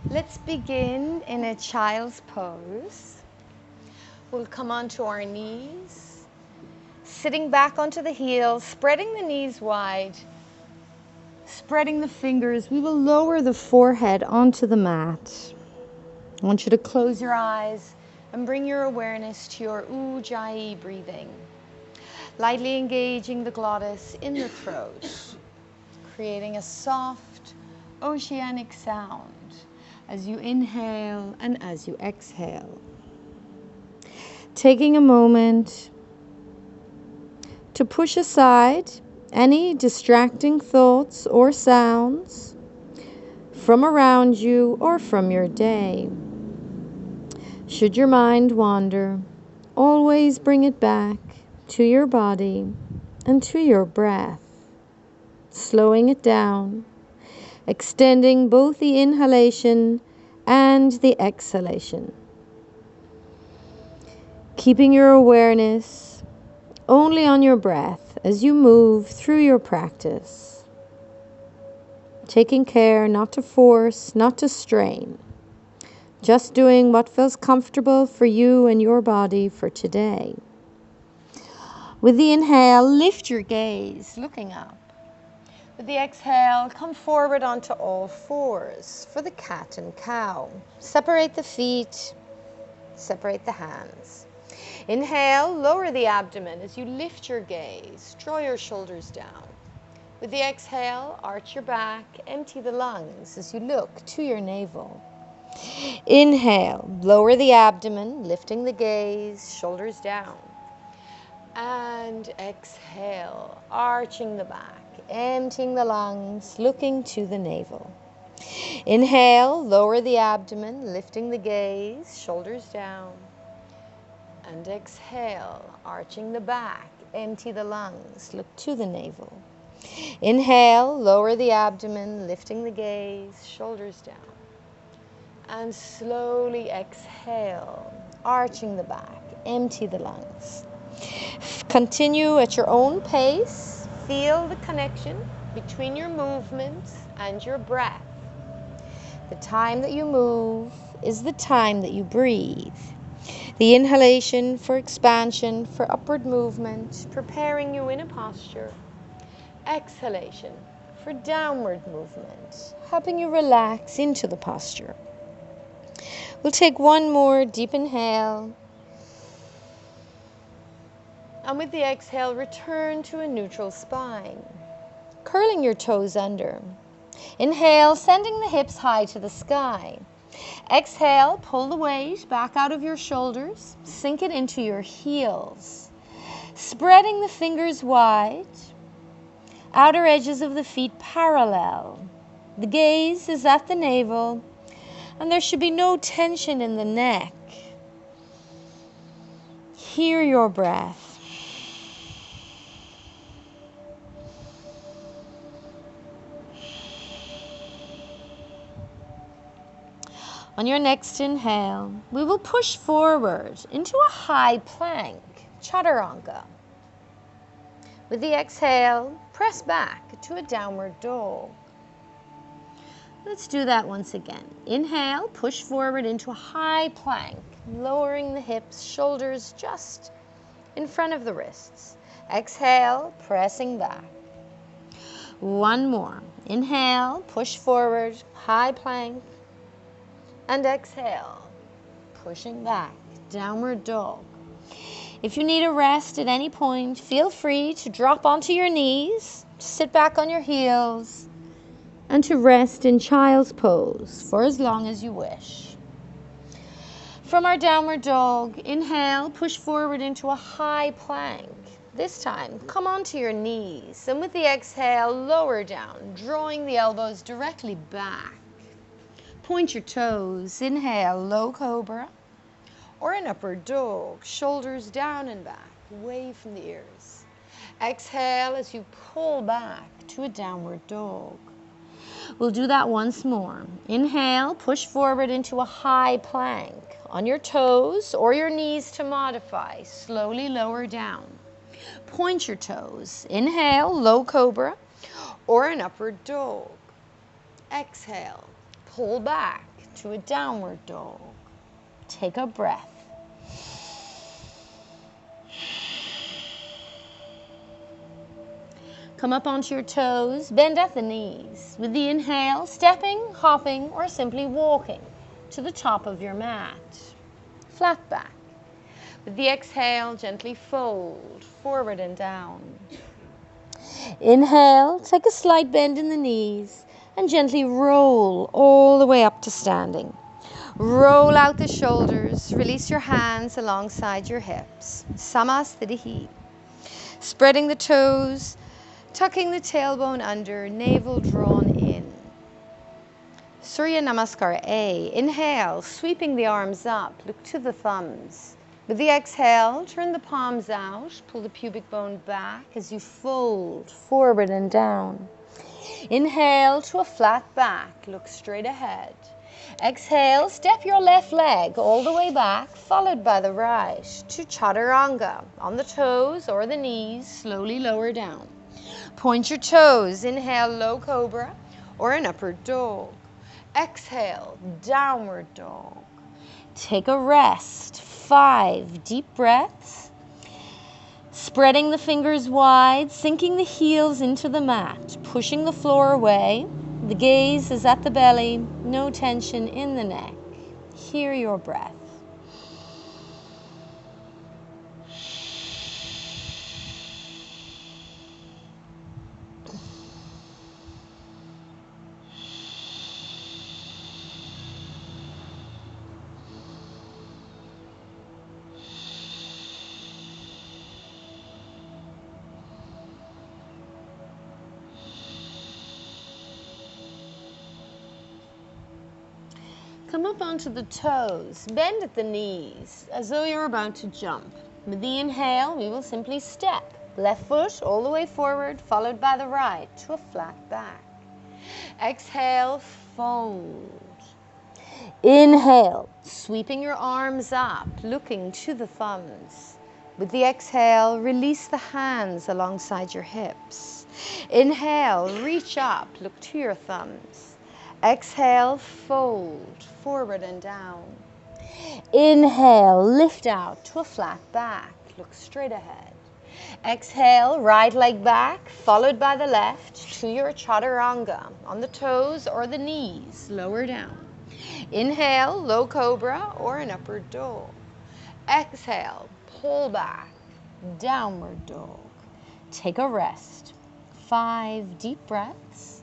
Let's begin in a child's pose. We'll come onto our knees, sitting back onto the heels, spreading the knees wide, spreading the fingers. We will lower the forehead onto the mat. I want you to close your eyes and bring your awareness to your Ujjayi breathing, lightly engaging the glottis in the throat, creating a soft oceanic sound as you inhale and as you exhale. Taking a moment to push aside any distracting thoughts or sounds from around you or from your day. Should your mind wander, always bring it back to your body and to your breath, slowing it down, extending both the inhalation and the exhalation. Keeping your awareness only on your breath as you move through your practice. Taking care not to force, not to strain. Just doing what feels comfortable for you and your body for today. With the inhale, lift your gaze, looking up. With the exhale, come forward onto all fours for the cat and cow. Separate the feet, separate the hands. Inhale, lower the abdomen as you lift your gaze, draw your shoulders down. With the exhale, arch your back, empty the lungs as you look to your navel. Inhale, lower the abdomen, lifting the gaze, shoulders down. And exhale, arching the back, emptying the lungs, looking to the navel. Inhale, lower the abdomen, lifting the gaze, shoulders down. And exhale, arching the back, empty the lungs, look to the navel. Inhale, lower the abdomen, lifting the gaze, shoulders down. And slowly exhale, arching the back, empty the lungs. Continue at your own pace. Feel the connection between your movement and your breath. The time that you move is the time that you breathe. The inhalation for expansion, for upward movement, preparing you in a posture. Exhalation for downward movement, helping you relax into the posture. We'll take one more deep inhale. And with the exhale, return to a neutral spine, curling your toes under. Inhale, sending the hips high to the sky. Exhale, pull the weight back out of your shoulders, sink it into your heels. Spreading the fingers wide, outer edges of the feet parallel. The gaze is at the navel, and there should be no tension in the neck. Hear your breath. On your next inhale, we will push forward into a high plank, chaturanga. With the exhale, press back to a downward dog. Let's do that once again. Inhale, push forward into a high plank, lowering the hips, shoulders just in front of the wrists. Exhale, pressing back. One more. Inhale, push forward, high plank. And exhale, pushing back, downward dog. If you need a rest at any point, feel free to drop onto your knees, sit back on your heels, and to rest in child's pose for as long as you wish. From our downward dog, inhale, push forward into a high plank. This time, come onto your knees, and with the exhale, lower down, drawing the elbows directly back. Point your toes. Inhale, low cobra or an upward dog, shoulders down and back, away from the ears. Exhale as you pull back to a downward dog. We'll do that once more. Inhale, push forward into a high plank. On your toes or your knees to modify, slowly lower down. Point your toes. Inhale, low cobra or an upward dog. Exhale, pull back to a downward dog. Take a breath. Come up onto your toes, bend at the knees. With the inhale, stepping, hopping, or simply walking to the top of your mat. Flat back. With the exhale, gently fold forward and down. Inhale, take a slight bend in the knees and gently roll all the way up to standing. Roll out the shoulders, release your hands alongside your hips. Samasthiti. Spreading the toes, tucking the tailbone under, navel drawn in. Surya Namaskar A. Inhale, sweeping the arms up, look to the thumbs. With the exhale, turn the palms out, pull the pubic bone back as you fold forward and down. Inhale to a flat back, look straight ahead. Exhale, step your left leg all the way back, followed by the right to Chaturanga. On the toes or the knees, slowly lower down. Point your toes, inhale, low cobra or an upward dog. Exhale, downward dog. Take a rest, 5 deep breaths. Spreading the fingers wide, sinking the heels into the mat, pushing the floor away. The gaze is at the belly, no tension in the neck. Hear your breath. Come up onto the toes, bend at the knees as though you're about to jump. With the inhale, we will simply step. Left foot all the way forward, followed by the right to a flat back. Exhale, fold. Inhale, sweeping your arms up, looking to the thumbs. With the exhale, release the hands alongside your hips. Inhale, reach up, look to your thumbs. Exhale, fold forward and down. Inhale, lift out to a flat back. Look straight ahead. Exhale, right leg back, followed by the left to your Chaturanga. On the toes or the knees, lower down. Inhale, low cobra or an upward dog. Exhale, pull back, downward dog. Take a rest. 5 deep breaths.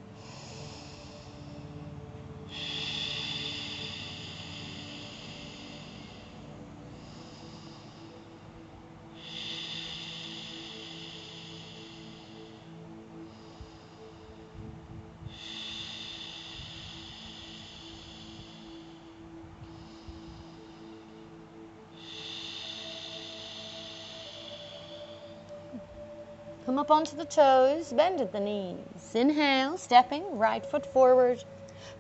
Come up onto the toes, bend at the knees. Inhale, stepping, right foot forward,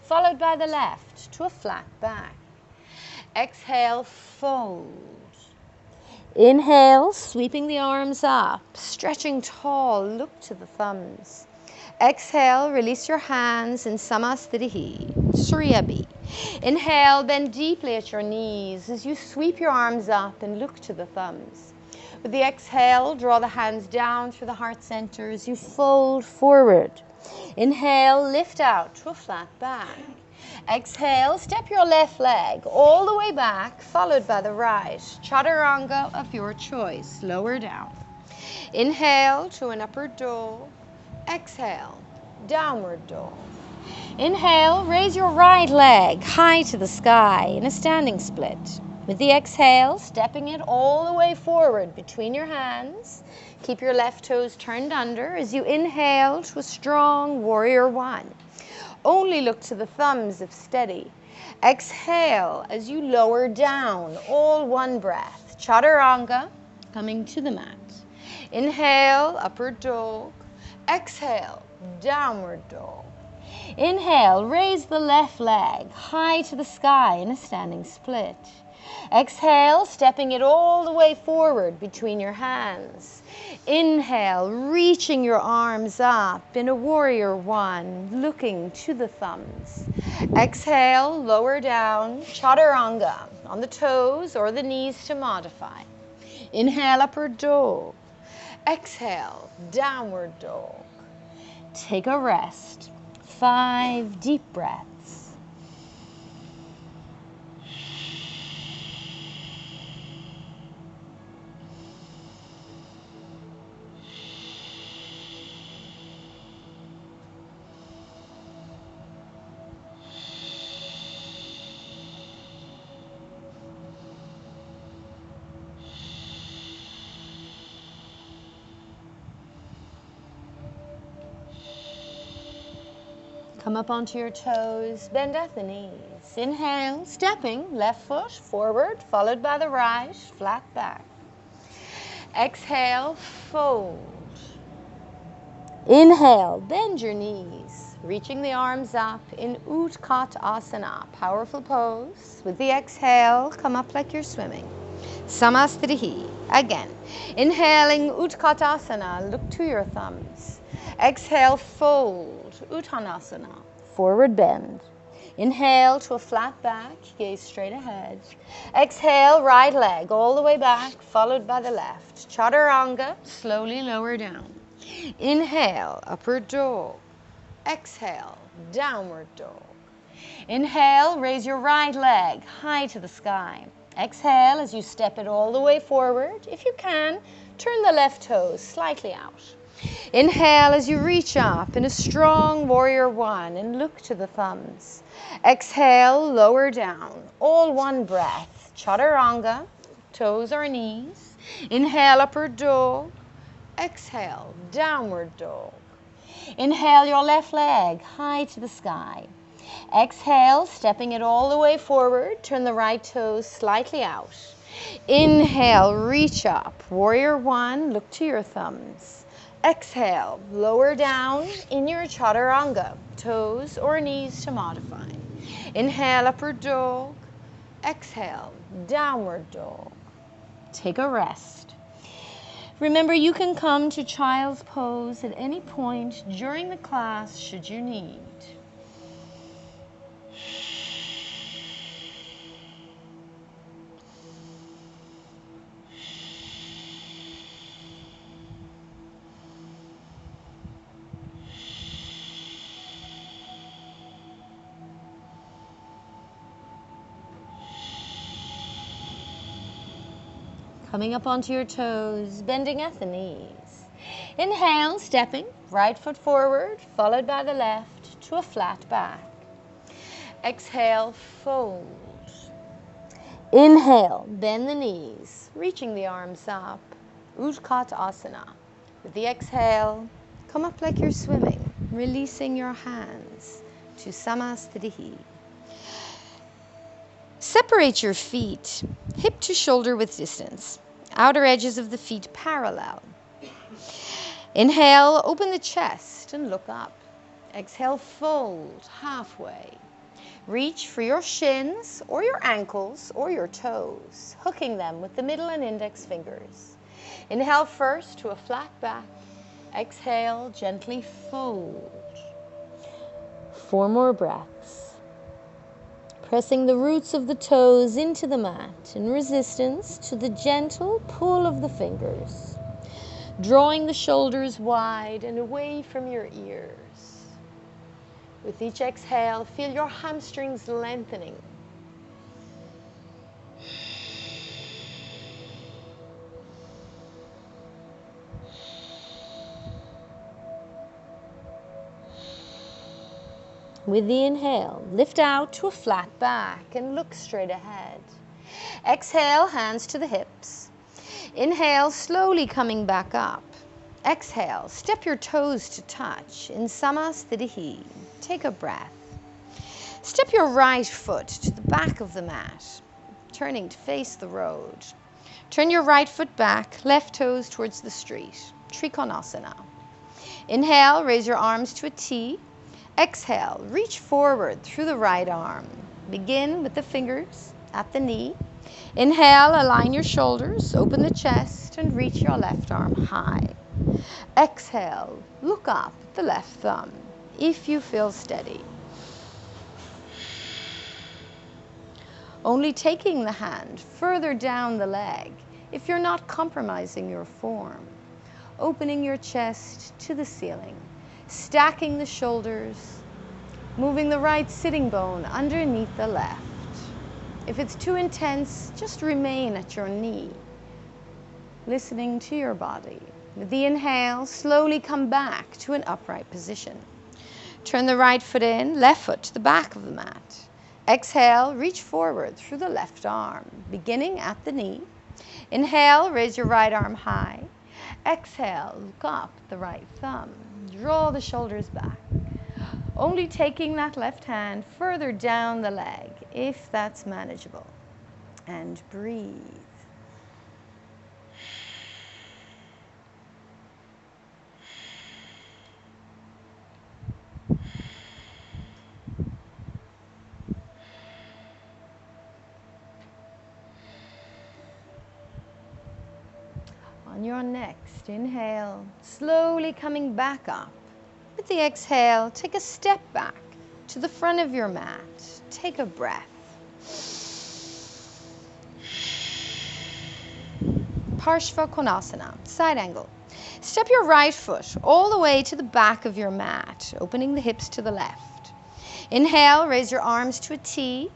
followed by the left to a flat back. Exhale, fold. Inhale, sweeping the arms up, stretching tall, look to the thumbs. Exhale, release your hands in Samasthiti, Surya B. Inhale, bend deeply at your knees as you sweep your arms up and look to the thumbs. With the exhale, draw the hands down through the heart center as you fold forward. Inhale, lift out to a flat back. Exhale, step your left leg all the way back, followed by the right. Chaturanga of your choice, lower down. Inhale to an upward dog. Exhale, downward dog. Inhale, raise your right leg high to the sky in a standing split. With the exhale, stepping it all the way forward between your hands. Keep your left toes turned under as you inhale to a strong warrior one. Only look to the thumbs if steady. Exhale as you lower down, all one breath. Chaturanga, coming to the mat. Inhale, upward dog. Exhale, downward dog. Inhale, raise the left leg high to the sky in a standing split. Exhale, stepping it all the way forward between your hands. Inhale, reaching your arms up in a warrior one, looking to the thumbs. Exhale, lower down, chaturanga, on the toes or the knees to modify. Inhale, upward dog. Exhale, downward dog. Take a rest. 5 deep breaths. Come up onto your toes, bend at the knees. Inhale, stepping, left foot forward, followed by the right, flat back. Exhale, fold. Inhale, bend your knees, reaching the arms up in Utkatasana, powerful pose. With the exhale, come up like you're swimming. Samasthrihi, again. Inhaling Utkatasana, look to your thumbs. Exhale, fold, Uttanasana, forward bend. Inhale to a flat back, gaze straight ahead. Exhale, right leg all the way back, followed by the left. Chaturanga, slowly lower down. Inhale, upward dog. Exhale, downward dog. Inhale, raise your right leg high to the sky. Exhale as you step it all the way forward. If you can, turn the left toes slightly out. Inhale as you reach up in a strong warrior one and look to the thumbs. Exhale, lower down, all one breath. Chaturanga, toes or knees. Inhale, upward dog. Exhale, downward dog. Inhale your left leg high to the sky. Exhale, stepping it all the way forward. Turn the right toes slightly out. Inhale, reach up, warrior one, look to your thumbs. Exhale, lower down in your chaturanga, toes or knees to modify. Inhale, upward dog. Exhale, downward dog. Take a rest. Remember, you can come to child's pose at any point during the class should you need. Coming up onto your toes, bending at the knees. Inhale, stepping, right foot forward, followed by the left to a flat back. Exhale, fold. Inhale, bend the knees, reaching the arms up, Utkatasana. With the exhale, come up like you're swimming, releasing your hands to Samasthrihi. Separate your feet, hip to shoulder width distance. Outer edges of the feet parallel. Inhale, open the chest and look up. Exhale, fold halfway. Reach for your shins or your ankles or your toes, hooking them with the middle and index fingers. Inhale first to a flat back. Exhale, gently fold. 4 more breaths. Pressing the roots of the toes into the mat in resistance to the gentle pull of the fingers. Drawing the shoulders wide and away from your ears. With each exhale, feel your hamstrings lengthening. With the inhale, lift out to a flat back and look straight ahead. Exhale, hands to the hips. Inhale, slowly coming back up. Exhale, step your toes to touch in Samasthrihi. Take a breath. Step your right foot to the back of the mat, turning to face the road. Turn your right foot back, left toes towards the street. Trikonasana. Inhale, raise your arms to a T. Exhale, reach forward through the right arm. Begin with the fingers at the knee. Inhale, align your shoulders, open the chest, and reach your left arm high. Exhale, look up at the left thumb if you feel steady. Only taking the hand further down the leg if you're not compromising your form. Opening your chest to the ceiling, stacking the shoulders, moving the right sitting bone underneath the left. If it's too intense, just remain at your knee, listening to your body. With the inhale, slowly come back to an upright position. Turn the right foot in, left foot to the back of the mat. Exhale, reach forward through the left arm, beginning at the knee. Inhale, raise your right arm high. Exhale, look up the right thumb. Draw the shoulders back. Only taking that left hand further down the leg, if that's manageable. And breathe. On your next inhale, slowly coming back up. With the exhale, take a step back to the front of your mat. Take a breath. Parshvakonasana, side angle. Step your right foot all the way to the back of your mat, opening the hips to the left. Inhale, raise your arms to a T.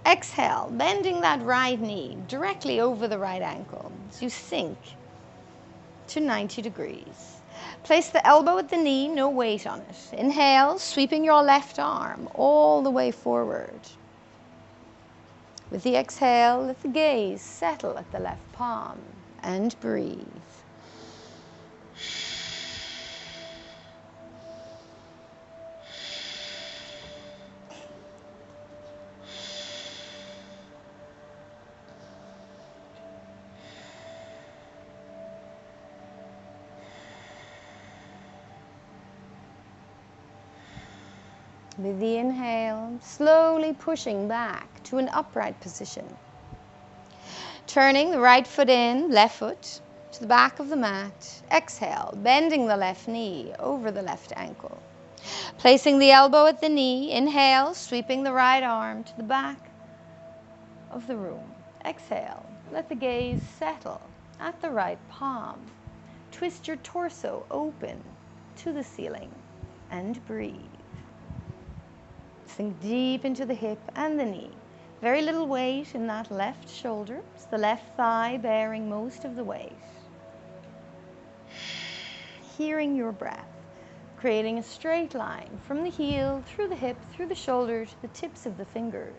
Exhale, bending that right knee directly over the right ankle as you sink to 90 degrees. Place the elbow at the knee, no weight on it. Inhale, sweeping your left arm all the way forward. With the exhale, let the gaze settle at the left palm and breathe. With the inhale, slowly pushing back to an upright position. Turning the right foot in, left foot to the back of the mat. Exhale, bending the left knee over the left ankle. Placing the elbow at the knee. Inhale, sweeping the right arm to the back of the room. Exhale, let the gaze settle at the right palm. Twist your torso open to the ceiling and breathe. Sink deep into the hip and the knee. Very little weight in that left shoulder. It's the left thigh bearing most of the weight. Hearing your breath, creating a straight line from the heel, through the hip, through the shoulder, to the tips of the fingers.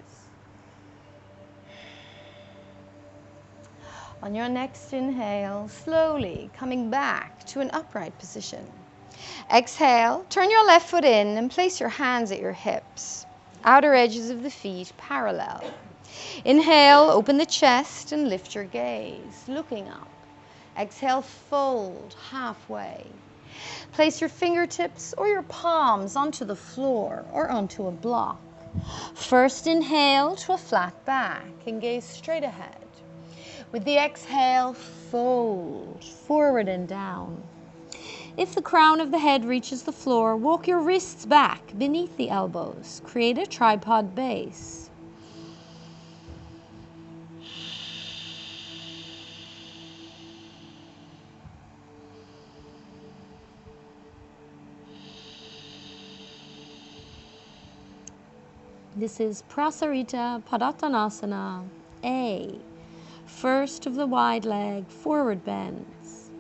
On your next inhale, slowly coming back to an upright position. Exhale, turn your left foot in and place your hands at your hips. Outer edges of the feet parallel. Inhale, open the chest and lift your gaze, looking up. Exhale, fold halfway. Place your fingertips or your palms onto the floor or onto a block. First inhale to a flat back and gaze straight ahead. With the exhale, fold forward and down. If the crown of the head reaches the floor, walk your wrists back beneath the elbows. Create a tripod base. This is Prasarita, padottanasana, A. First of the wide leg forward bends.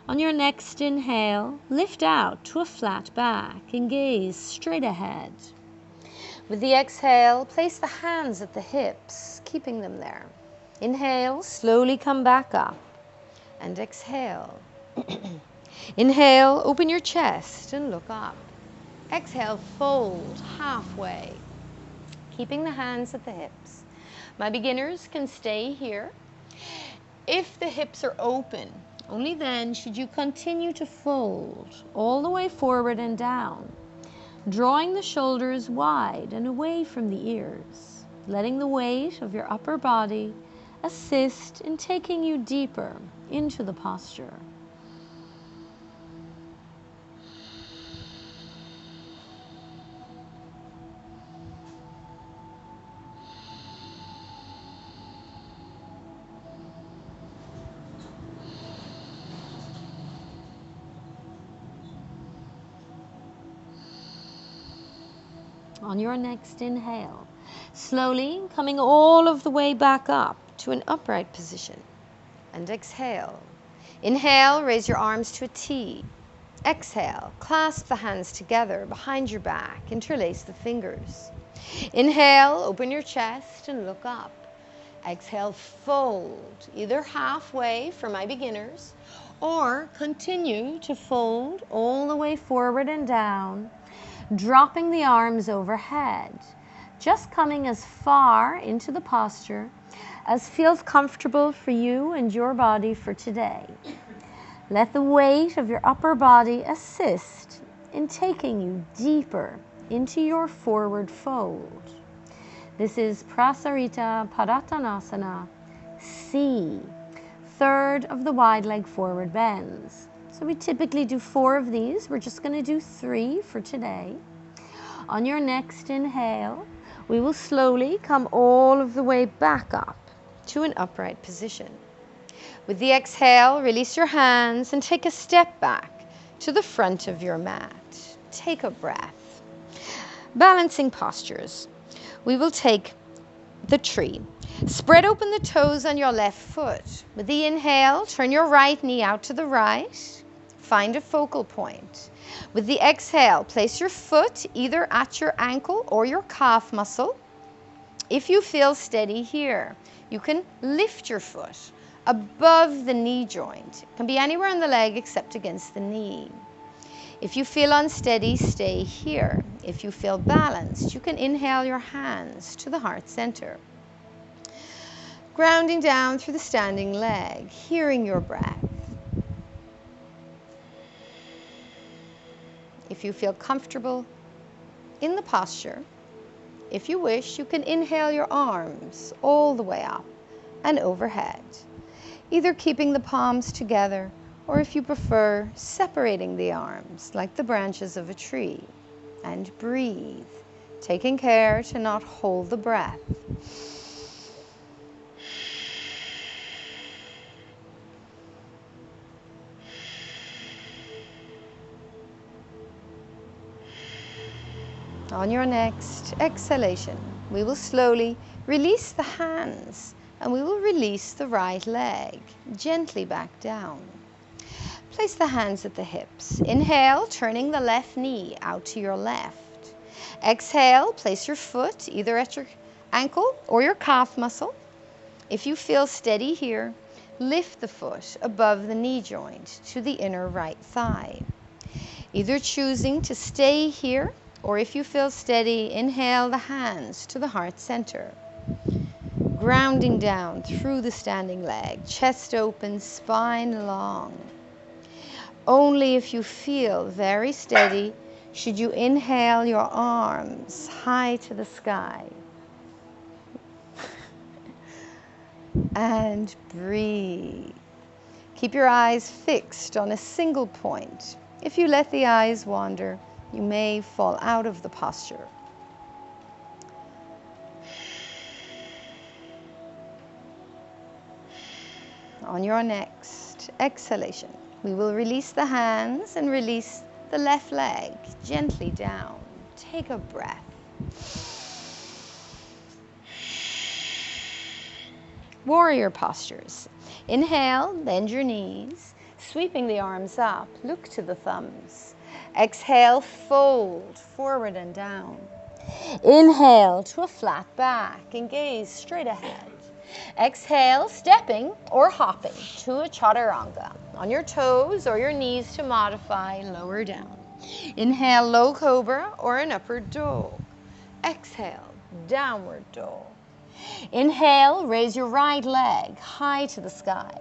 On your next inhale, lift out to a flat back and gaze straight ahead. With the exhale, place the hands at the hips, keeping them there. Inhale, slowly come back up, and exhale. Inhale, open your chest and look up. Exhale, fold halfway, keeping the hands at the hips. My beginners can stay here. If the hips are open, only then should you continue to fold all the way forward and down, drawing the shoulders wide and away from the ears. letting the weight of your upper body assist in taking you deeper into the posture. On your next inhale, slowly coming all of the way back up to an upright position. And exhale. Inhale, raise your arms to a T. Exhale, clasp the hands together behind your back, interlace the fingers. Inhale, open your chest and look up. Exhale, fold, either halfway for my beginners, or continue to fold all the way forward and down, dropping the arms overhead, just coming as far into the posture as feels comfortable for you and your body for today. Let the weight of your upper body assist in taking you deeper into your forward fold. This is Prasarita padottanasana C, third of the wide leg forward bends. So we typically do 4 of these. We're just going to do 3 for today. On your next inhale, we will slowly come all of the way back up to an upright position. With the exhale, release your hands and take a step back to the front of your mat. Take a breath. Balancing postures. We will take the tree. Spread open the toes on your left foot. With the inhale, turn your right knee out to the right. Find a focal point. With the exhale, place your foot either at your ankle or your calf muscle. If you feel steady here, you can lift your foot above the knee joint. It can be anywhere on the leg except against the knee. If you feel unsteady, stay here. If you feel balanced, you can inhale your hands to the heart center. Grounding down through the standing leg, hearing your breath. If you feel comfortable in the posture, if you wish, you can inhale your arms all the way up and overhead, either keeping the palms together or, if you prefer, separating the arms like the branches of a tree, and breathe, taking care to not hold the breath. On your next exhalation, we will slowly release the hands and we will release the right leg gently back down. Place the hands at the hips. Inhale, turning the left knee out to your left. Exhale, place your foot either at your ankle or your calf muscle. If you feel steady here, lift the foot above the knee joint to the inner right thigh. Either choosing to stay here, or if you feel steady, inhale the hands to the heart center. Grounding down through the standing leg, chest open, spine long. Only if you feel very steady should you inhale your arms high to the sky. And breathe. Keep your eyes fixed on a single point. If you let the eyes wander, you may fall out of the posture. On your next exhalation, we will release the hands and release the left leg gently down. Take a breath. Warrior postures. Inhale, bend your knees, sweeping the arms up, look to the thumbs. Exhale, fold forward and down. Inhale to a flat back and gaze straight ahead. Exhale, stepping or hopping to a chaturanga. On your toes or your knees to modify, lower down. Inhale, low cobra or an upward dog. Exhale, downward dog. Inhale, raise your right leg high to the sky.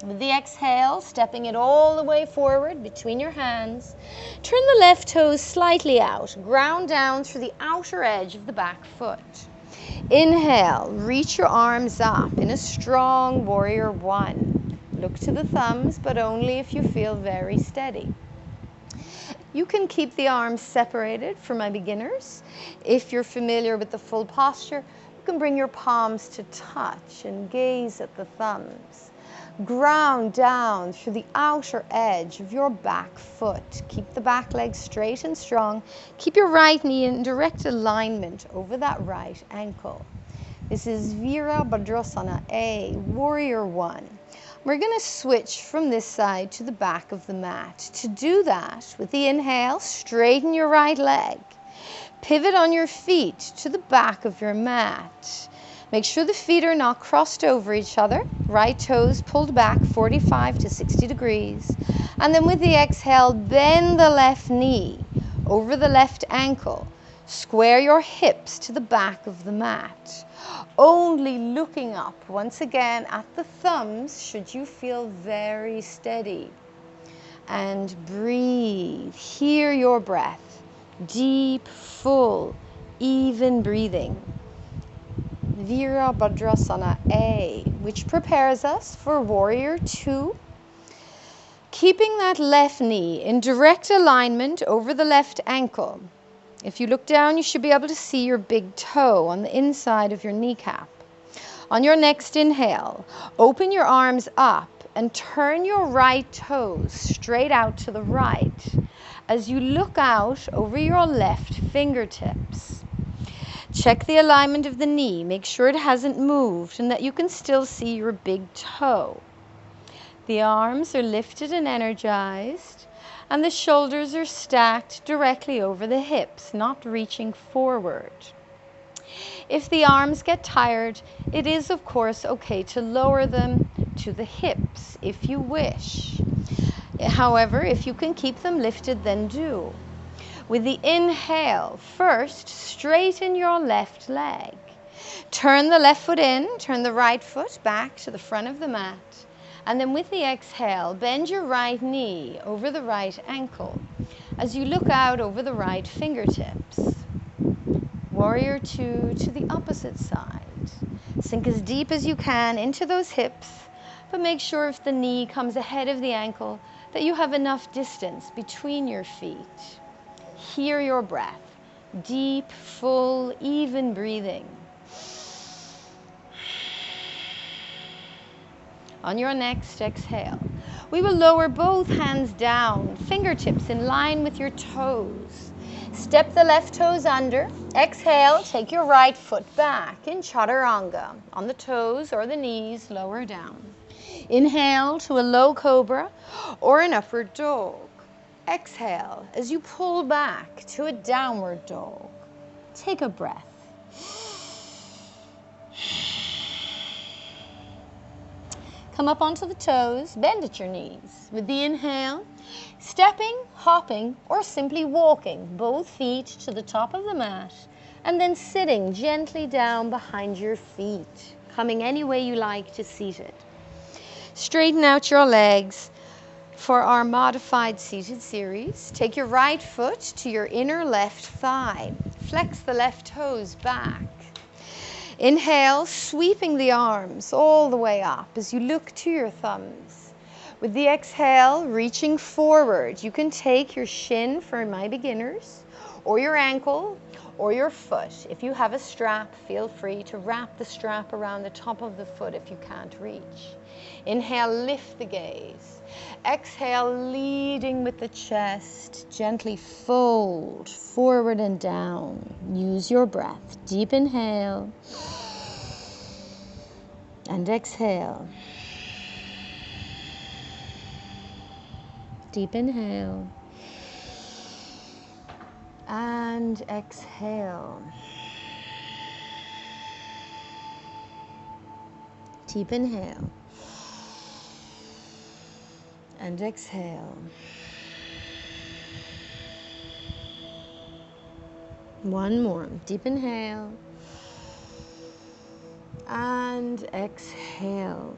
With the exhale, stepping it all the way forward between your hands, turn the left toes slightly out, ground down through the outer edge of the back foot. Inhale, reach your arms up in a strong warrior one. Look to the thumbs, but only if you feel very steady. You can keep the arms separated for my beginners. If you're familiar with the full posture, you can bring your palms to touch and gaze at the thumbs. Ground down through the outer edge of your back foot. Keep the back leg straight and strong. Keep your right knee in direct alignment over that right ankle. This is Virabhadrasana A, Warrior One. We're going to switch from this side to the back of the mat. To do that, with the inhale, straighten your right leg. Pivot on your feet to the back of your mat. Make sure the feet are not crossed over each other. Right toes pulled back 45 to 60 degrees. And then with the exhale, bend the left knee over the left ankle. Square your hips to the back of the mat. Only looking up once again at the thumbs should you feel very steady. And breathe. Hear your breath. Deep, full, even breathing. Virabhadrasana A, which prepares us for Warrior Two. Keeping that left knee in direct alignment over the left ankle. If you look down, you should be able to see your big toe on the inside of your kneecap. On your next inhale, open your arms up and turn your right toes straight out to the right as you look out over your left fingertips. Check the alignment of the knee. Make sure it hasn't moved and that you can still see your big toe. The arms are lifted and energized, and the shoulders are stacked directly over the hips, not reaching forward. If the arms get tired, it is of course okay to lower them to the hips if you wish. However, if you can keep them lifted, then do. With the inhale, first straighten your left leg. Turn the left foot in, turn the right foot back to the front of the mat. And then with the exhale, bend your right knee over the right ankle as you look out over the right fingertips. Warrior Two to the opposite side. Sink as deep as you can into those hips, but make sure if the knee comes ahead of the ankle that you have enough distance between your feet. Hear your breath. Deep, full, even breathing. On your next exhale, we will lower both hands down, fingertips in line with your toes. Step the left toes under. Exhale, take your right foot back in Chaturanga, on the toes or the knees, lower down. Inhale to a low cobra or an upward dog. Exhale as you pull back to a downward dog. Take a breath. Come up onto the toes, bend at your knees. With the inhale, stepping, hopping, or simply walking both feet to the top of the mat, and then sitting gently down behind your feet, coming any way you like to seated. Straighten out your legs for our modified seated series. Take your right foot to your inner left thigh. Flex the left toes back. Inhale, sweeping the arms all the way up as you look to your thumbs. With the exhale, reaching forward, you can take your shin for my beginners, or your ankle, or your foot. If you have a strap, feel free to wrap the strap around the top of the foot if you can't reach. Inhale, lift the gaze. Exhale, leading with the chest. Gently fold forward and down. Use your breath. Deep inhale. And exhale. Deep inhale. And exhale. Deep inhale. And exhale. One more. Deep inhale. And exhale.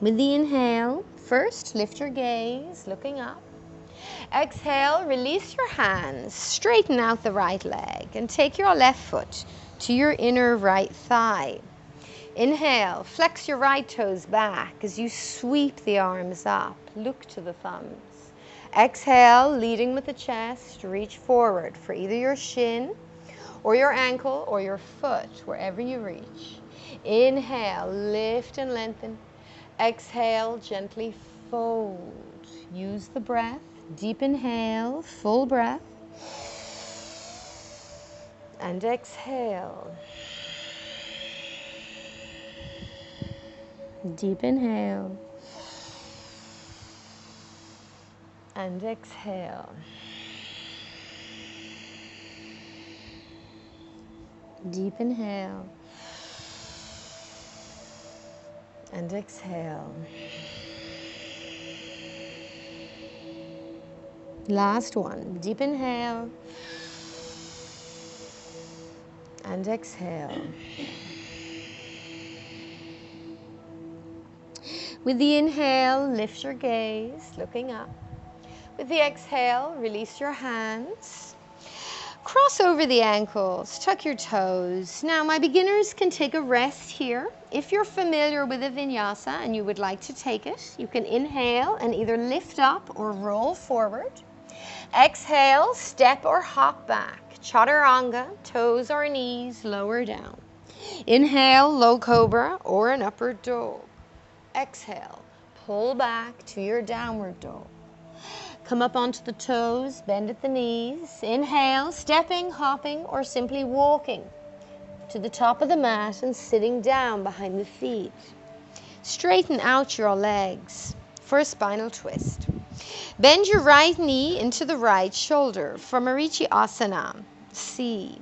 With the inhale, first lift your gaze, looking up. Exhale, release your hands, straighten out the right leg and take your left foot to your inner right thigh. Inhale, flex your right toes back as you sweep the arms up. Look to the thumbs. Exhale, leading with the chest, reach forward for either your shin or your ankle or your foot, wherever you reach. Inhale, lift and lengthen. Exhale, gently fold. Use the breath. Deep inhale, full breath. And exhale. Deep inhale. And exhale. Deep inhale. And exhale. Last one. Deep inhale. And exhale. With the inhale, lift your gaze, looking up. With the exhale, release your hands. Cross over the ankles, tuck your toes. Now, my beginners can take a rest here. If you're familiar with a vinyasa and you would like to take it, you can inhale and either lift up or roll forward. Exhale, step or hop back. Chaturanga, toes or knees lower down. Inhale, low cobra or an upward dog. Exhale, pull back to your downward dog. Come up onto the toes, bend at the knees. Inhale, stepping, hopping, or simply walking to the top of the mat and sitting down behind the feet. Straighten out your legs for a spinal twist. Bend your right knee into the right shoulder for Asana, C.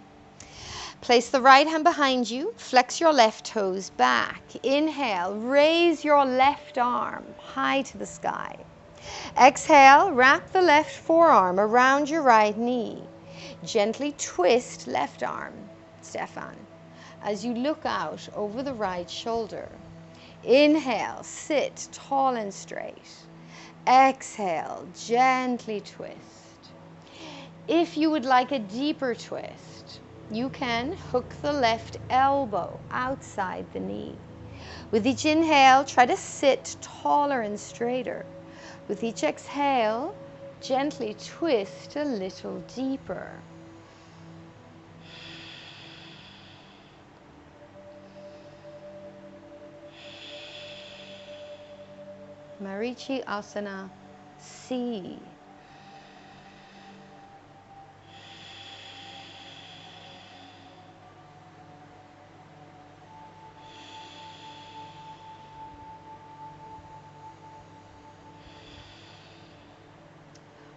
Place the right hand behind you, flex your left toes back. Inhale, raise your left arm high to the sky. Exhale, wrap the left forearm around your right knee. Gently twist left arm, Stefan, as you look out over the right shoulder. Inhale, sit tall and straight. Exhale, gently twist. If you would like a deeper twist, you can hook the left elbow outside the knee. With each inhale, try to sit taller and straighter. With each exhale, gently twist a little deeper. Asana, C.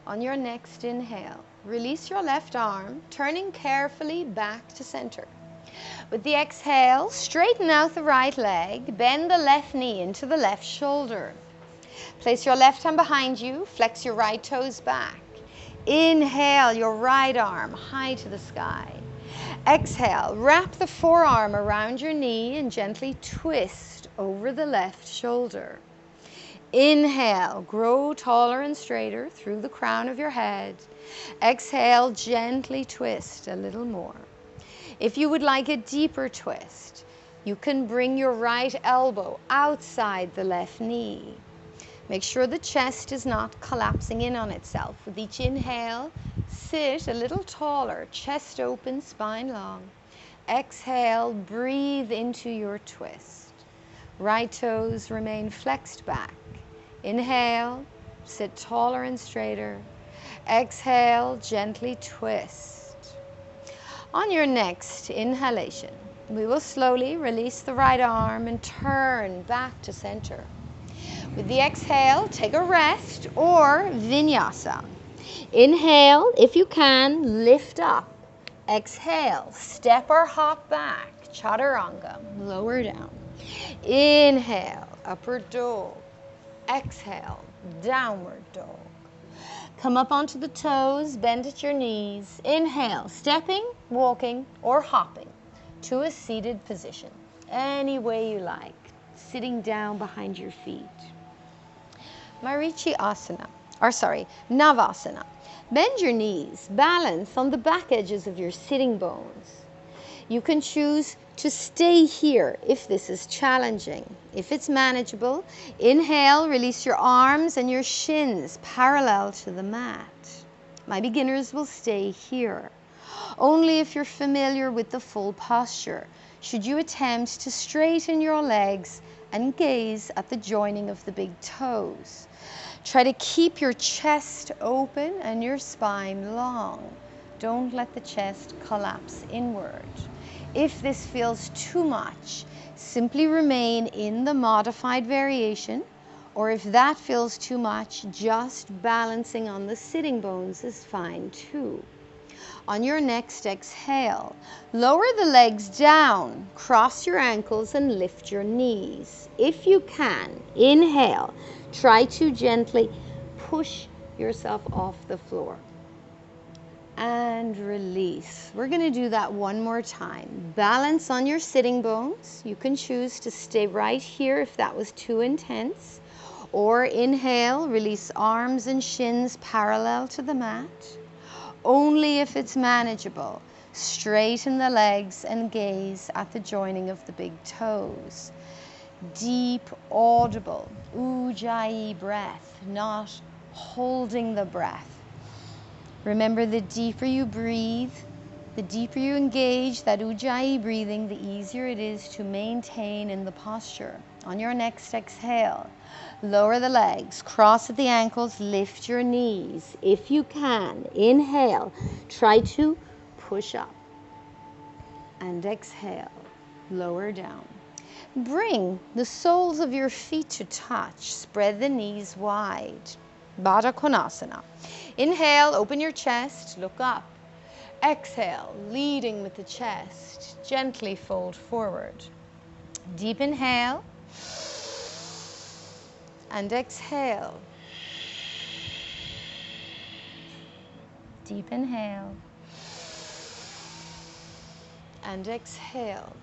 On your next inhale, release your left arm, turning carefully back to center. With the exhale, straighten out the right leg, bend the left knee into the left shoulder. Place your left hand behind you, flex your right toes back. Inhale your right arm high to the sky. Exhale, wrap the forearm around your knee and gently twist over the left shoulder. Inhale, grow taller and straighter through the crown of your head. Exhale, gently twist a little more. If you would like a deeper twist, you can bring your right elbow outside the left knee. Make sure the chest is not collapsing in on itself. With each inhale, sit a little taller, chest open, spine long. Exhale, breathe into your twist. Right toes remain flexed back. Inhale, sit taller and straighter. Exhale, gently twist. On your next inhalation, we will slowly release the right arm and turn back to center. With the exhale, take a rest or vinyasa. Inhale, if you can, lift up. Exhale, step or hop back, chaturanga, lower down. Inhale, upward dog. Exhale, downward dog. Come up onto the toes, bend at your knees. Inhale, stepping, walking, or hopping to a seated position. Any way you like, sitting down behind your feet. Asana, Navasana. Bend your knees, balance on the back edges of your sitting bones. You can choose to stay here if this is challenging. If it's manageable, inhale, release your arms and your shins parallel to the mat. My beginners will stay here. Only if you're familiar with the full posture should you attempt to straighten your legs and gaze at the joining of the big toes. Try to keep your chest open and your spine long. Don't let the chest collapse inward. If this feels too much, simply remain in the modified variation, or if that feels too much, just balancing on the sitting bones is fine too. On your next exhale, lower the legs down, cross your ankles and lift your knees. If you can, inhale, try to gently push yourself off the floor. And release. We're going to do that one more time. Balance on your sitting bones. You can choose to stay right here if that was too intense. Or inhale, release arms and shins parallel to the mat. Only if it's manageable. Straighten the legs and gaze at the joining of the big toes. Deep, audible ujjayi breath, not holding the breath. Remember, the deeper you breathe, the deeper you engage that ujjayi breathing, the easier it is to maintain in the posture. On your next exhale, lower the legs, cross at the ankles, lift your knees. If you can, inhale, try to push up. And exhale, lower down. Bring the soles of your feet to touch. Spread the knees wide. Padottanasana. Inhale, open your chest, look up. Exhale, leading with the chest. Gently fold forward. Deep inhale. And exhale. Deep inhale. And exhale.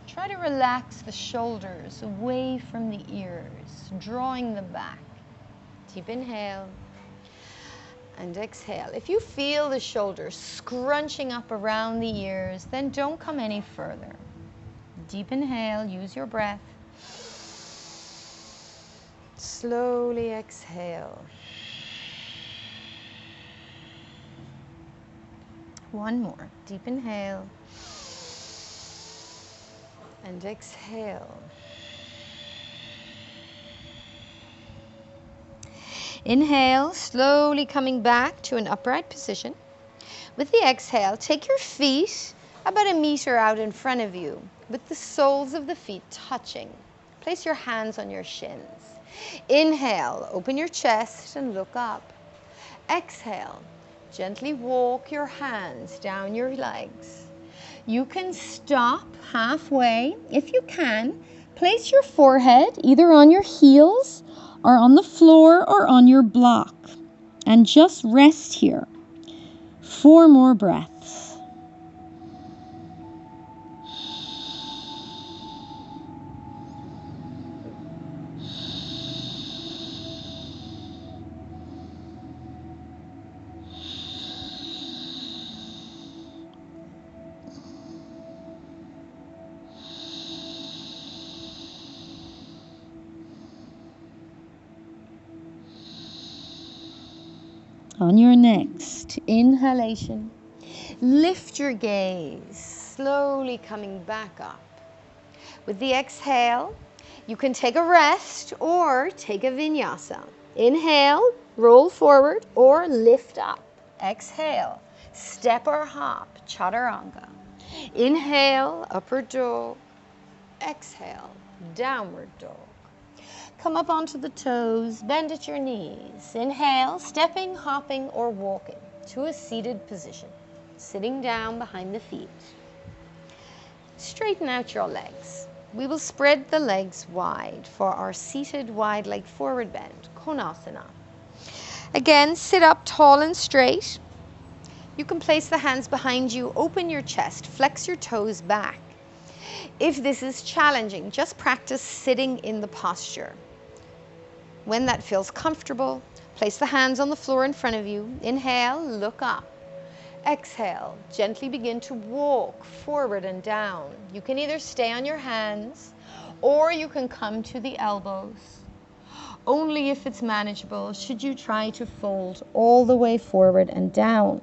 Try to relax the shoulders away from the ears, drawing them back. Deep inhale and exhale. If you feel the shoulders scrunching up around the ears, then don't come any further. Deep inhale, use your breath. Slowly exhale. One more. Deep inhale. And exhale. Inhale, slowly coming back to an upright position. With the exhale, take your feet about 1 meter out in front of you, with the soles of the feet touching. Place your hands on your shins. Inhale, open your chest and look up. Exhale, gently walk your hands down your legs. You can stop halfway. If you can, place your forehead either on your heels or on the floor or on your block. And just rest here. 4 more breaths. On your next inhalation, lift your gaze, slowly coming back up. With the exhale, you can take a rest or take a vinyasa. Inhale, roll forward or lift up. Exhale, step or hop, chaturanga. Inhale, upward dog. Exhale, downward dog. Come up onto the toes, bend at your knees. Inhale, stepping, hopping, or walking to a seated position, sitting down behind the feet. Straighten out your legs. We will spread the legs wide for our seated wide leg forward bend, konasana. Again, sit up tall and straight. You can place the hands behind you, open your chest, flex your toes back. If this is challenging, just practice sitting in the posture. When that feels comfortable, place the hands on the floor in front of you. Inhale, look up. Exhale, gently begin to walk forward and down. You can either stay on your hands or you can come to the elbows. Only if it's manageable should you try to fold all the way forward and down,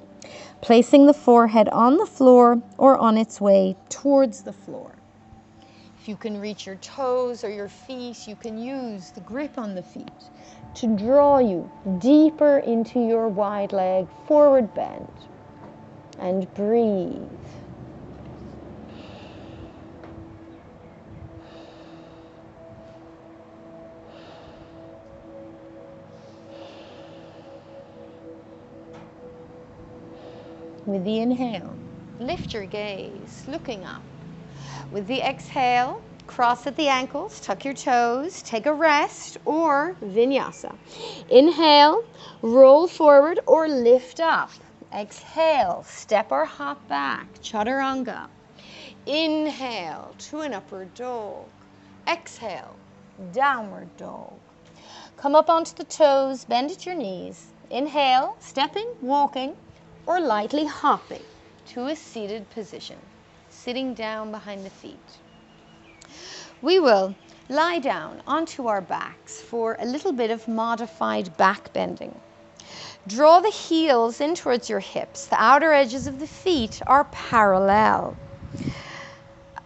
placing the forehead on the floor or on its way towards the floor. If you can reach your toes or your feet, you can use the grip on the feet to draw you deeper into your wide leg forward bend. And breathe. With the inhale, lift your gaze, looking up. With the exhale, cross at the ankles, tuck your toes, take a rest or vinyasa. Inhale, roll forward or lift up. Exhale, step or hop back, chaturanga. Inhale to an upward dog. Exhale, downward dog. Come up onto the toes, bend at your knees. Inhale, stepping, walking, or lightly hopping to a seated position, sitting down behind the feet. We will lie down onto our backs for a little bit of modified back bending. Draw the heels in towards your hips. The outer edges of the feet are parallel,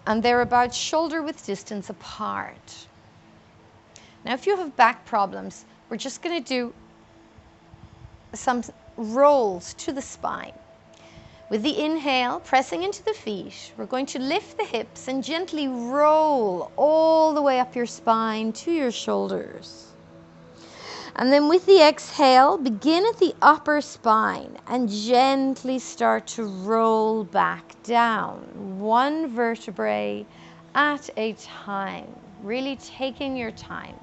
and they're about shoulder width distance apart. Now, if you have back problems, we're just going to do some rolls to the spine. With the inhale, pressing into the feet, we're going to lift the hips and gently roll all the way up your spine to your shoulders. And then with the exhale, begin at the upper spine and gently start to roll back down, one vertebrae at a time, really taking your time.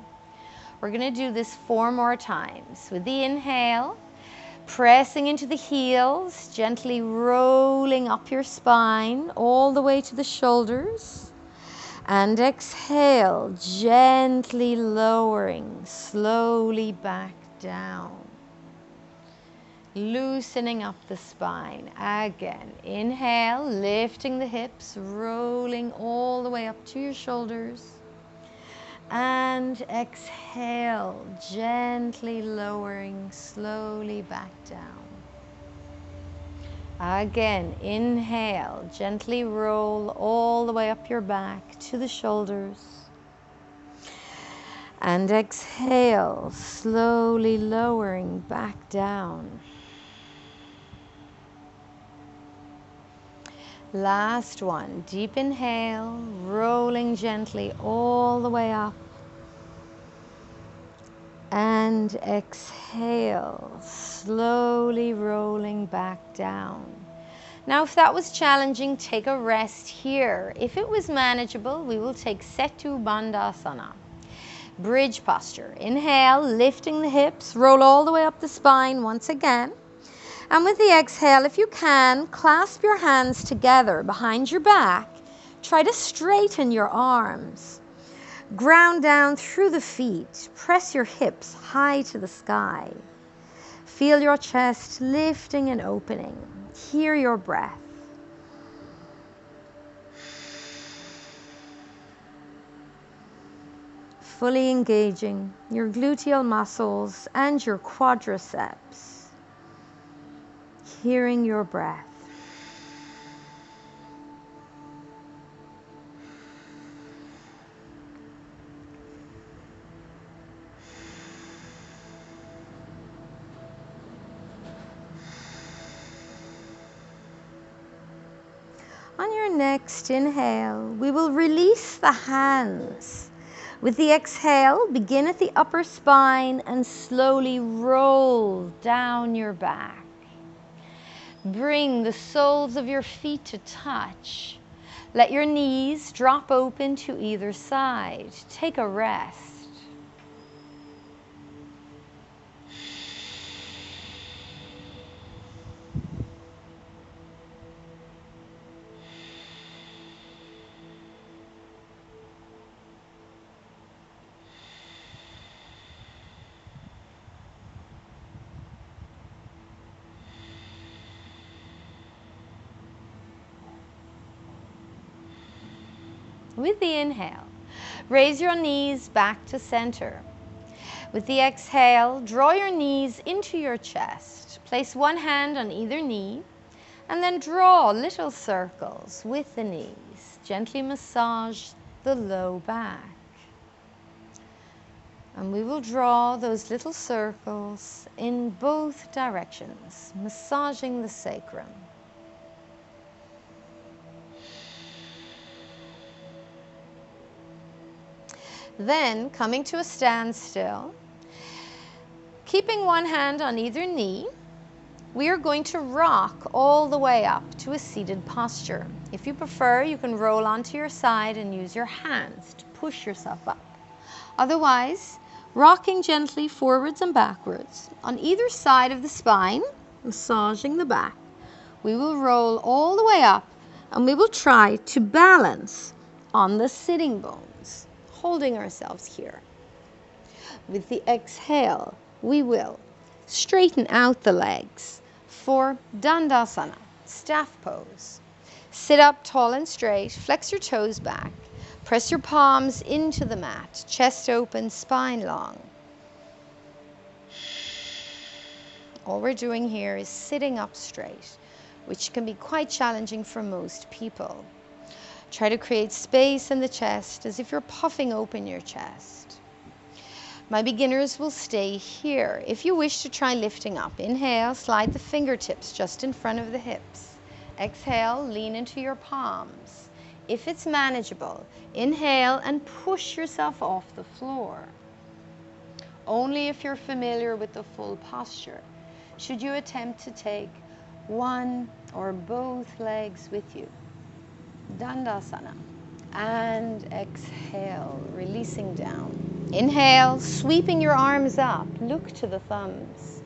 We're going to do this 4 more times. With the inhale, pressing into the heels, gently rolling up your spine all the way to the shoulders. And exhale, gently lowering, slowly back down. Loosening up the spine. Again, inhale, lifting the hips, rolling all the way up to your shoulders. And exhale, gently lowering, slowly back down. Again, inhale, gently roll all the way up your back to the shoulders. And exhale, slowly lowering back down. Last one, deep inhale, rolling gently all the way up. And exhale, slowly rolling back down. Now, if that was challenging, take a rest here. If it was manageable, we will take Setu Bandhasana. Bridge posture. Inhale, lifting the hips, roll all the way up the spine once again. And with the exhale, if you can, clasp your hands together behind your back. Try to straighten your arms. Ground down through the feet. Press your hips high to the sky. Feel your chest lifting and opening. Hear your breath. Fully engaging your gluteal muscles and your quadriceps. Hearing your breath. On your next inhale, we will release the hands. With the exhale, begin at the upper spine and slowly roll down your back. Bring the soles of your feet to touch. Let your knees drop open to either side. Take a rest. With the inhale, raise your knees back to center. With the exhale, draw your knees into your chest. Place one hand on either knee and then draw little circles with the knees. Gently massage the low back. And we will draw those little circles in both directions, massaging the sacrum. Then, coming to a standstill, keeping one hand on either knee, we are going to rock all the way up to a seated posture. If you prefer, you can roll onto your side and use your hands to push yourself up. Otherwise, rocking gently forwards and backwards on either side of the spine, massaging the back, we will roll all the way up and we will try to balance on the sitting bones, holding ourselves here. With the exhale, we will straighten out the legs for Dandasana, staff pose. Sit up tall and straight, flex your toes back, press your palms into the mat, chest open, spine long. All we're doing here is sitting up straight, which can be quite challenging for most people. Try to create space in the chest as if you're puffing open your chest. My beginners will stay here. If you wish to try lifting up, inhale, slide the fingertips just in front of the hips. Exhale, lean into your palms. If it's manageable, inhale and push yourself off the floor. Only if you're familiar with the full posture should you attempt to take one or both legs with you. Dandasana. And exhale, releasing down. Inhale, sweeping your arms up, look to the thumbs.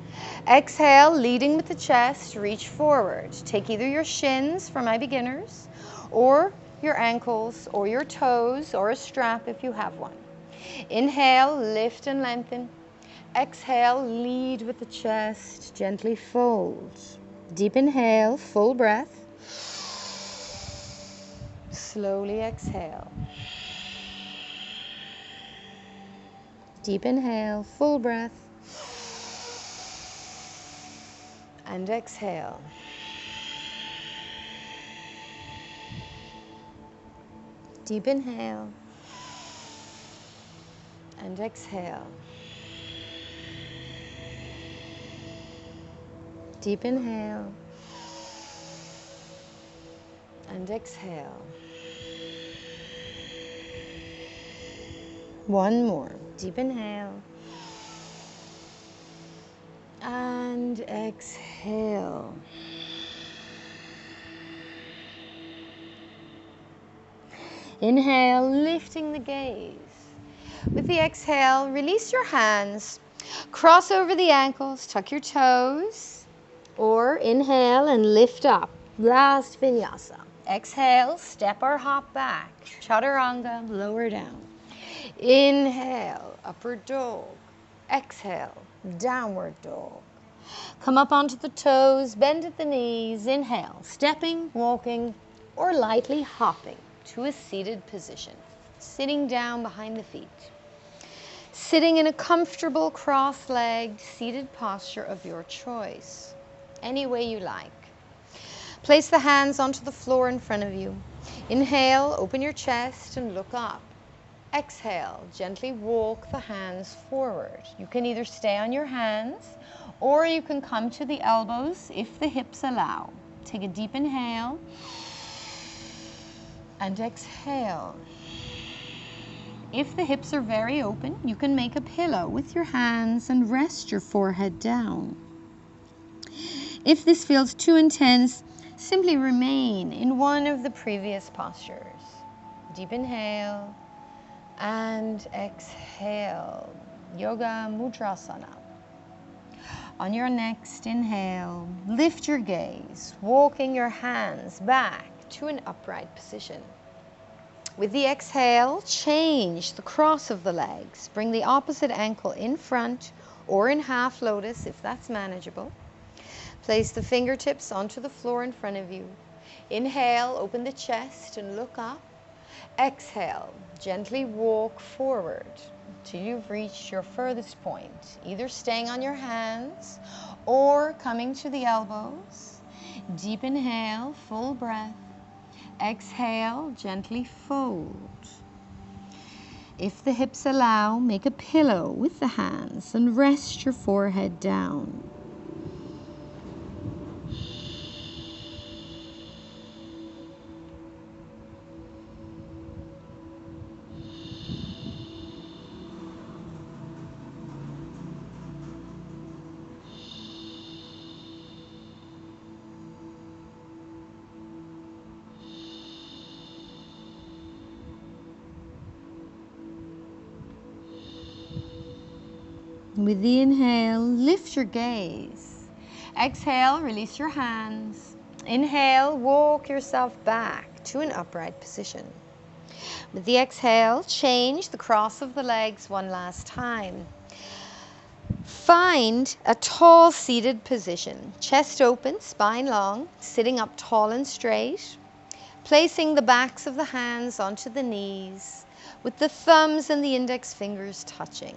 Exhale, leading with the chest, reach forward. Take either your shins for my beginners, or your ankles, or your toes, or a strap if you have one. Inhale, lift and lengthen. Exhale, lead with the chest, gently fold. Deep inhale, full breath. Slowly exhale. Deep inhale, full breath. And exhale. Deep inhale. And exhale. Deep inhale. And exhale. One more. Deep inhale. And exhale. Inhale, lifting the gaze. With the exhale, release your hands. Cross over the ankles, tuck your toes. Or inhale and lift up. Last vinyasa. Exhale, step or hop back. Chaturanga, lower down. Inhale, upward dog. Exhale, downward dog. Come up onto the toes, bend at the knees. Inhale, stepping, walking, or lightly hopping to a seated position. Sitting down behind the feet. Sitting in a comfortable cross-legged seated posture of your choice. Any way you like. Place the hands onto the floor in front of you. Inhale, open your chest and look up. Exhale, gently walk the hands forward. You can either stay on your hands or you can come to the elbows if the hips allow. Take a deep inhale and exhale. If the hips are very open, you can make a pillow with your hands and rest your forehead down. If this feels too intense, simply remain in one of the previous postures. Deep inhale and exhale. Yoga Mudrasana. On your next inhale, lift your gaze, walking your hands back to an upright position. With the exhale, change the cross of the legs. Bring the opposite ankle in front or in half lotus if that's manageable. Place the fingertips onto the floor in front of you. Inhale, open the chest and look up. Exhale, gently walk forward till you've reached your furthest point, either staying on your hands or coming to the elbows. Deep inhale, full breath. Exhale, gently fold. If the hips allow, make a pillow with the hands and rest your forehead down. With the inhale, lift your gaze. Exhale, release your hands. Inhale, walk yourself back to an upright position. With the exhale, change the cross of the legs one last time. Find a tall seated position. Chest open, spine long, sitting up tall and straight. Placing the backs of the hands onto the knees with the thumbs and the index fingers touching.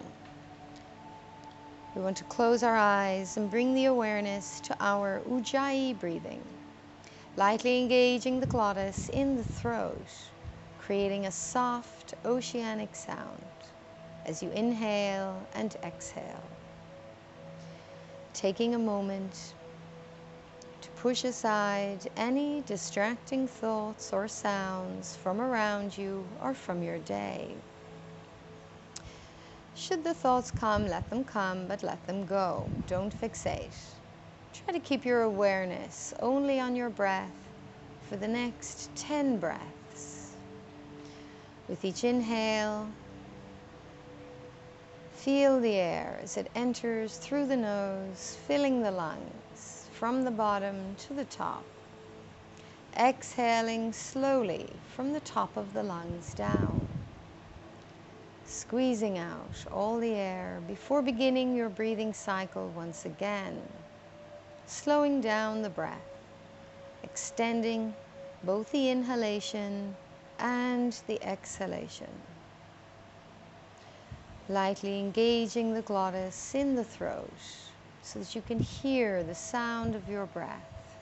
We want to close our eyes and bring the awareness to our Ujjayi breathing, lightly engaging the glottis in the throat, creating a soft oceanic sound as you inhale and exhale. Taking a moment to push aside any distracting thoughts or sounds from around you or from your day. Should the thoughts come, let them come, but let them go. Don't fixate. Try to keep your awareness only on your breath for the next 10 breaths. With each inhale, feel the air as it enters through the nose, filling the lungs from the bottom to the top. Exhaling slowly from the top of the lungs down. Squeezing out all the air before beginning your breathing cycle once again. Slowing down the breath, extending both the inhalation and the exhalation. Lightly engaging the glottis in the throat so that you can hear the sound of your breath.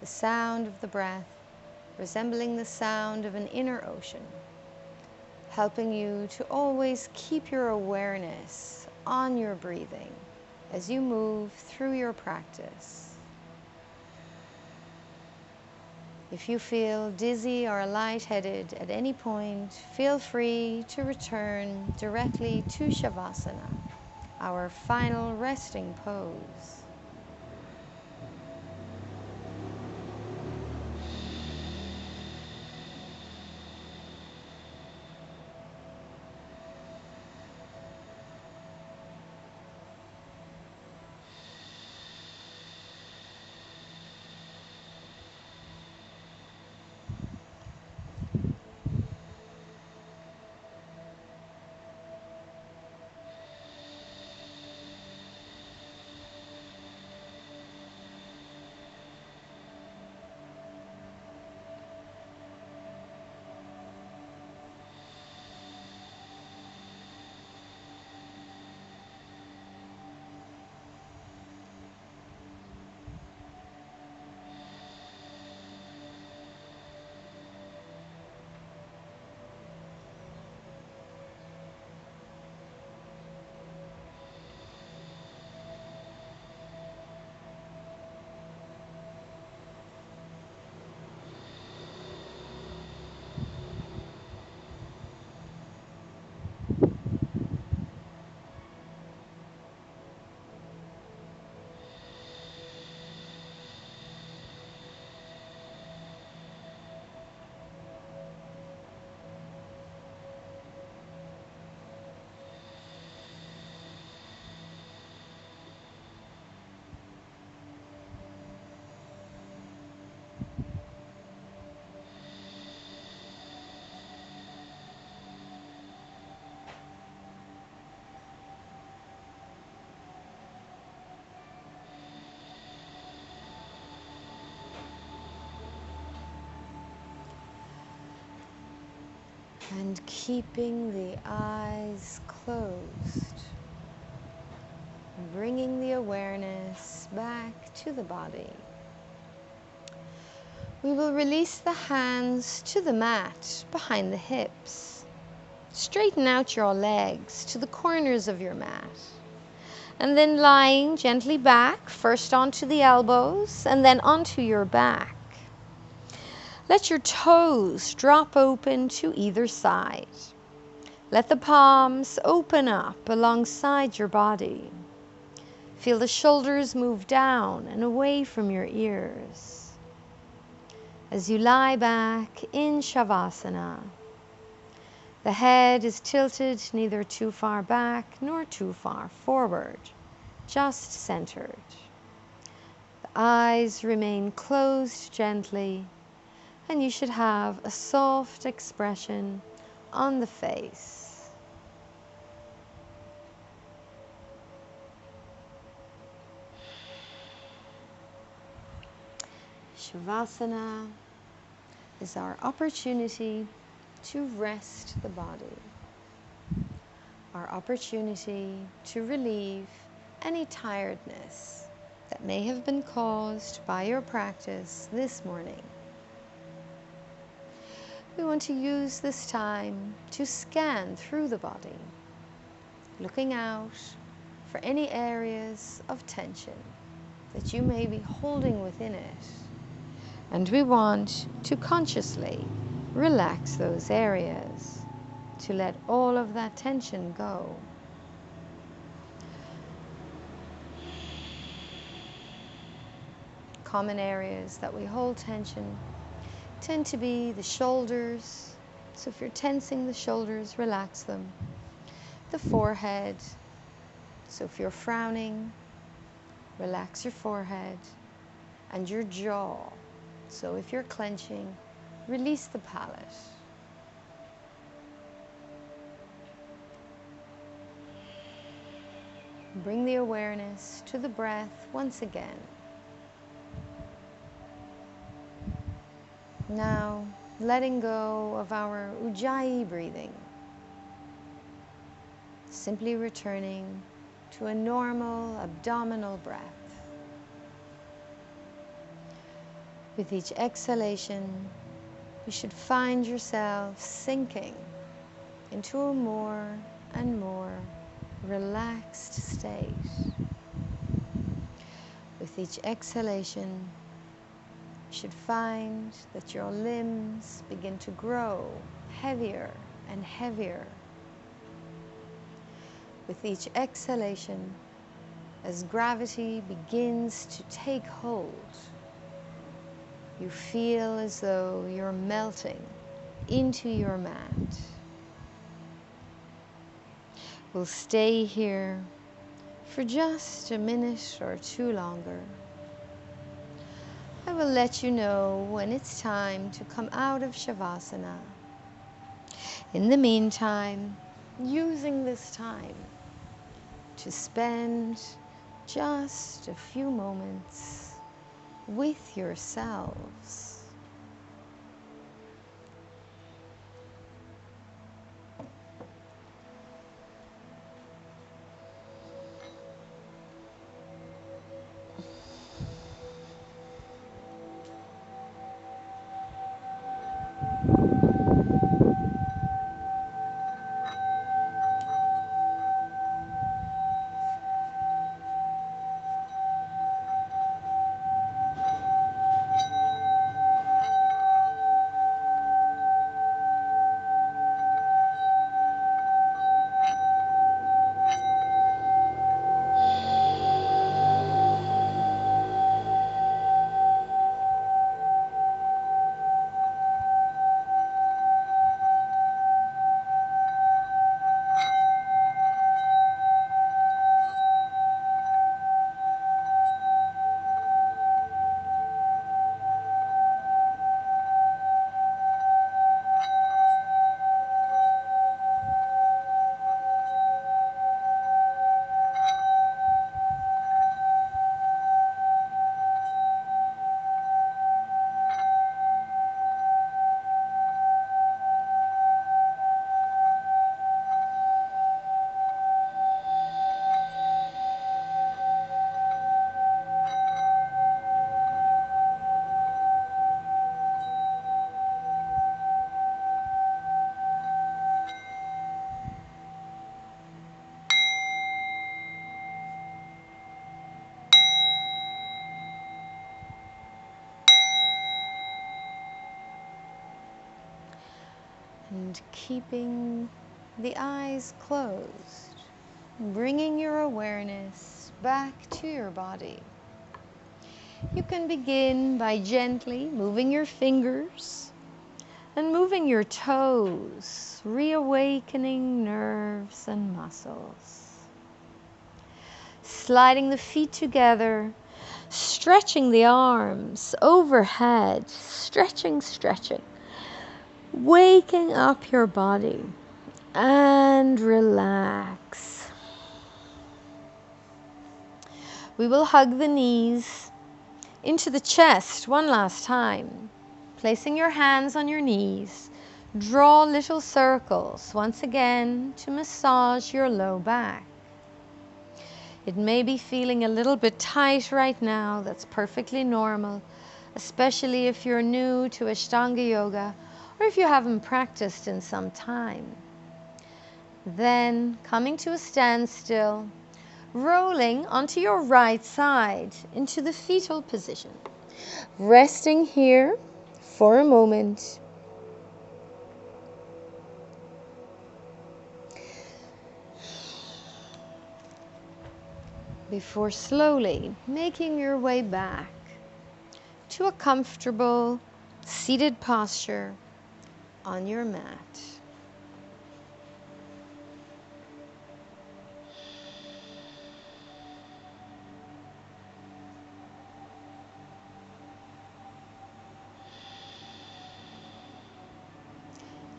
The sound of the breath resembling the sound of an inner ocean, helping you to always keep your awareness on your breathing as you move through your practice. If you feel dizzy or lightheaded at any point, feel free to return directly to Savasana, our final resting pose. And keeping the eyes closed, bringing the awareness back to the body. We will release the hands to the mat behind the hips. Straighten out your legs to the corners of your mat. And then lying gently back, first onto the elbows and then onto your back. Let your toes drop open to either side. Let the palms open up alongside your body. Feel the shoulders move down and away from your ears. As you lie back in Savasana, the head is tilted neither too far back nor too far forward, just centered. The eyes remain closed gently, and you should have a soft expression on the face. Savasana is our opportunity to rest the body, our opportunity to relieve any tiredness that may have been caused by your practice this morning. We want to use this time to scan through the body, looking out for any areas of tension that you may be holding within it. And we want to consciously relax those areas, to let all of that tension go. Common areas that we hold tension tend to be the shoulders. So if you're tensing the shoulders, relax them. The forehead. So if you're frowning, relax your forehead. And your jaw. So if you're clenching, release the palate. Bring the awareness to the breath once again. Now, letting go of our Ujjayi breathing. Simply returning to a normal abdominal breath. With each exhalation, you should find yourself sinking into a more and more relaxed state. With each exhalation, you should find that your limbs begin to grow heavier and heavier. With each exhalation, as gravity begins to take hold, you feel as though you're melting into your mat. We'll stay here for just a minute or two longer. I will let you know when it's time to come out of Savasana. In the meantime, using this time to spend just a few moments with yourselves. And keeping the eyes closed, bringing your awareness back to your body. You can begin by gently moving your fingers and moving your toes, reawakening nerves and muscles. Sliding the feet together, stretching the arms overhead, stretching. Waking up your body and relax. We will hug the knees into the chest one last time. Placing your hands on your knees, draw little circles once again to massage your low back. It may be feeling a little bit tight right now. That's perfectly normal, especially if you're new to Ashtanga yoga or if you haven't practiced in some time. Then coming to a standstill, rolling onto your right side into the fetal position. Resting here for a moment. Before slowly making your way back to a comfortable seated posture on your mat.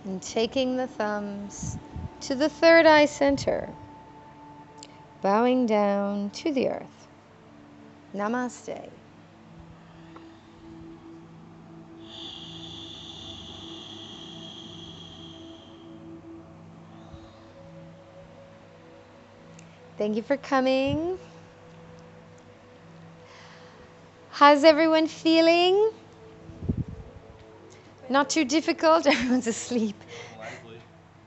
And taking the thumbs to the third eye center, bowing down to the earth. Namaste. Thank you for coming. How's everyone feeling? Not too difficult? Everyone's asleep.